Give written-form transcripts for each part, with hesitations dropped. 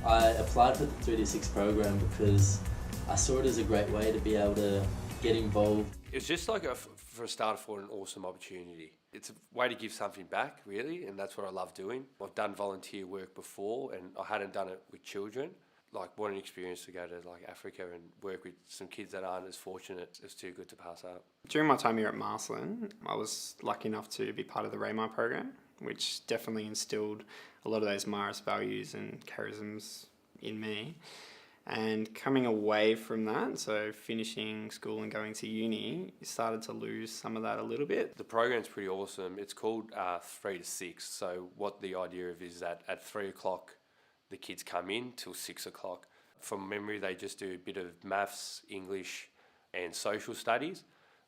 I applied for the 3 to 6 program because I saw it as a great way to be able to get involved. It was just like, for a starter, for an awesome opportunity. It's a way to give something back, really, and that's what I love doing. I've done volunteer work before, and I hadn't done it with children. Like, what an experience to go to like Africa and work with some kids that aren't as fortunate. It's too good to pass up. During my time here at Marcellin, I was lucky enough to be part of the Raymar program, which definitely instilled a lot of those Marist values and charisms in me. And coming away from that, so finishing school and going to uni, started to lose some of that a little bit. The program's pretty awesome. It's called 3 to 6. So what the idea of is that at 3 o'clock, the kids come in till 6 o'clock. From memory, they just do a bit of maths, English, and social studies.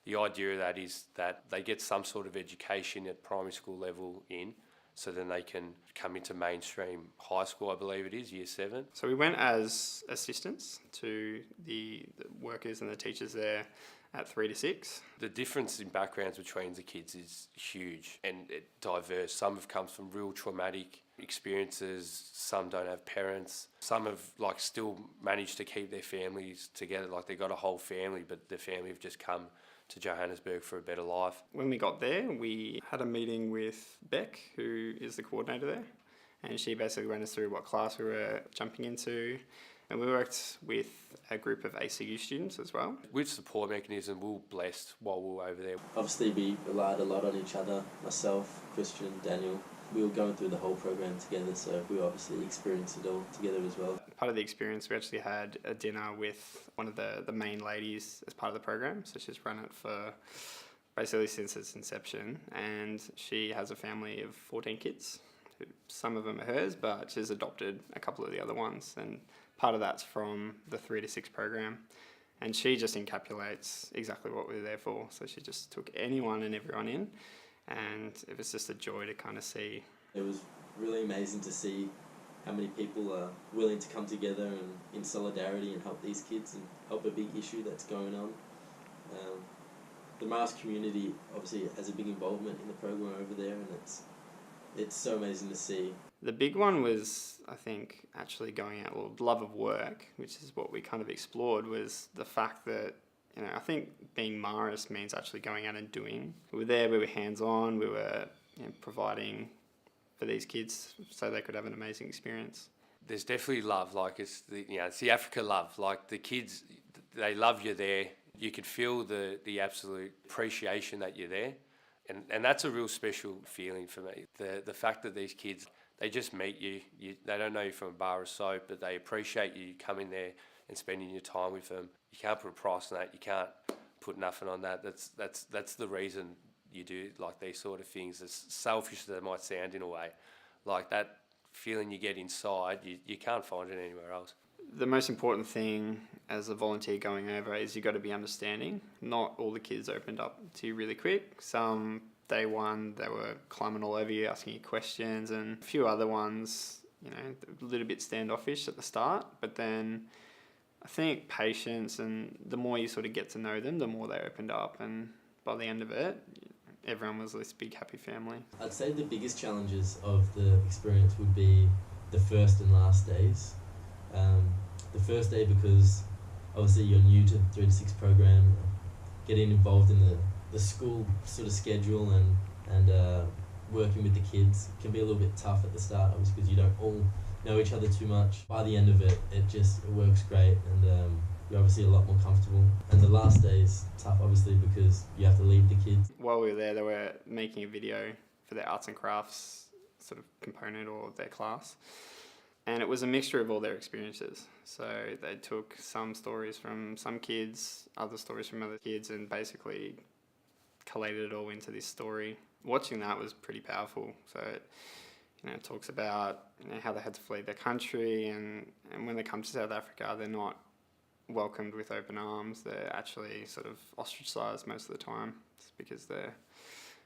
The idea of that is that they get some sort of education at primary school level in, so then they can come into mainstream high school, I believe it is, year 7. So we went as assistants to the workers and the teachers there at 3 to 6. The difference in backgrounds between the kids is huge and diverse. Some have come from real traumatic experiences, some don't have parents, some have like still managed to keep their families together, like they got a whole family, but their family have just come to Johannesburg for a better life. When we got there, we had a meeting with Beck, who is the coordinator there, and she basically ran us through what class we were jumping into, and we worked with a group of ACU students as well. With support mechanism, we were blessed while we were over there. Obviously we relied a lot on each other, myself, Christian, Daniel. We were going through the whole program together, so we obviously experienced it all together as well. Part of the experience, we actually had a dinner with one of the main ladies as part of the program, so she's run it for basically since its inception, and she has a family of 14 kids. Some of them are hers, but she's adopted a couple of the other ones, and part of that's from the 3 to 6 program. And she just encapsulates exactly what we were there for, so she just took anyone and everyone in, and it was just a joy to kind of see. It was really amazing to see how many people are willing to come together and in solidarity and help these kids and help a big issue that's going on. The Marist community obviously has a big involvement in the program over there, and it's so amazing to see. The big one was, I think, actually going out, well, love of work, which is what we kind of explored, was the fact that, you know, I think being Marist means actually going out and doing. We were there, we were hands-on, we were, you know, providing for these kids so they could have an amazing experience. There's definitely love, like it's the Africa love. Like the kids, they love you there. You could feel the absolute appreciation that you're there. And that's a real special feeling for me. The fact that these kids, they just meet you, they don't know you from a bar of soap, but they appreciate you coming there and spending your time with them. You can't put a price on that. You can't put nothing on that. That's the reason you do like these sort of things. As selfish as it might sound in a way, like that feeling you get inside, you can't find it anywhere else. The most important thing as a volunteer going over is you got to be understanding. Not all the kids opened up to you really quick. Some, day one, they were climbing all over you, asking you questions, and a few other ones, you know, a little bit standoffish at the start, but then I think patience, and the more you sort of get to know them, the more they opened up, and by the end of it, everyone was this big happy family. I'd say the biggest challenges of the experience would be the first and last days. The first day, because obviously you're new to the 3 to 6 program, getting involved in the school sort of schedule and working with the kids can be a little bit tough at the start, obviously, because you don't all know each other too much. By the end of it, it works great, and you're obviously a lot more comfortable. And the last day is tough, obviously, because you have to leave the kids. While we were there, they were making a video for their arts and crafts sort of component or their class. And it was a mixture of all their experiences. So they took some stories from some kids, other stories from other kids, and basically collated it all into this story. Watching that was pretty powerful. So it talks about how they had to flee their country, and when they come to South Africa, they're not welcomed with open arms. They're actually sort of ostracised most of the time because they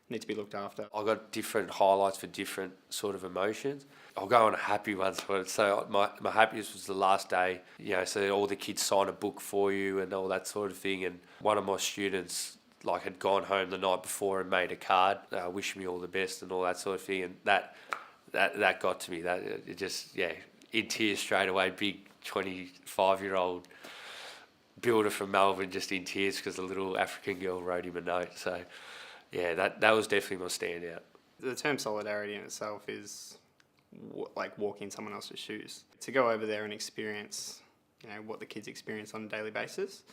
need to be looked after. I got different highlights for different sort of emotions. I'll go on a happy one. So my happiest was the last day. So all the kids sign a book for you and all that sort of thing. And one of my students had gone home the night before and made a card, wishing me all the best and all that sort of thing. And that got to me. That it just in tears straight away. Big 25-year-old builder from Melbourne just in tears because a little African girl wrote him a note. So, yeah, that was definitely my standout. The term solidarity in itself is like walking in someone else's shoes. To go over there and experience, what the kids experience on a daily basis.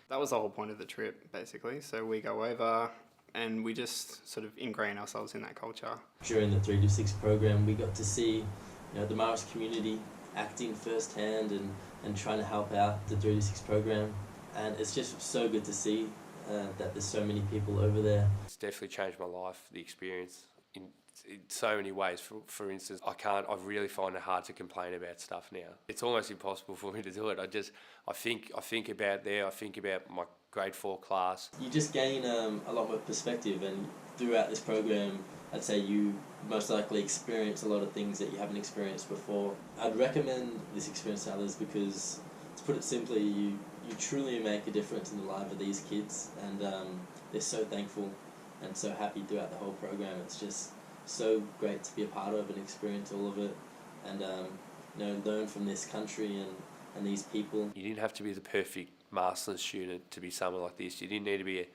That was the whole point of the trip, basically. So we go over and we just sort of ingrain ourselves in that culture. During the 3 to 6 program, we got to see the Marist community acting firsthand and trying to help out the 3 to 6 program. And it's just so good to see that there's so many people over there. It's definitely changed my life, the experience, in so many ways. For instance, I really find it hard to complain about stuff now. It's almost impossible for me to do it. I think about my grade 4 class. You just gain a lot more perspective, and throughout this program, I'd say you most likely experience a lot of things that you haven't experienced before. I'd recommend this experience to others because, to put it simply, you truly make a difference in the life of these kids, and they're so thankful and so happy throughout the whole program. It's just so great to be a part of and experience all of it, and learn from this country and these people. You didn't have to be the perfect Marcellin student to be someone like this. You didn't need to be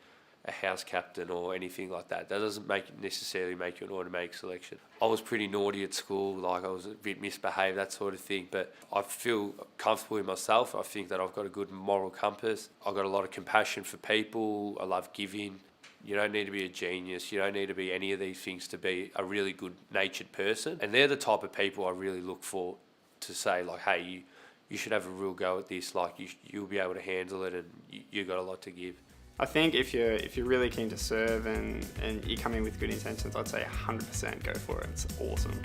a house captain or anything like that. That doesn't necessarily make you an automatic selection. I was pretty naughty at school, like I was a bit misbehaved, that sort of thing, but I feel comfortable in myself. I think that I've got a good moral compass. I've got a lot of compassion for people. I love giving. You don't need to be a genius. You don't need to be any of these things to be a really good-natured person. And they're the type of people I really look for to say, like, hey, you should have a real go at this. Like, you'll be able to handle it, and you got a lot to give. I think if you're really keen to serve and you come in with good intentions, I'd say 100% go for it. It's awesome.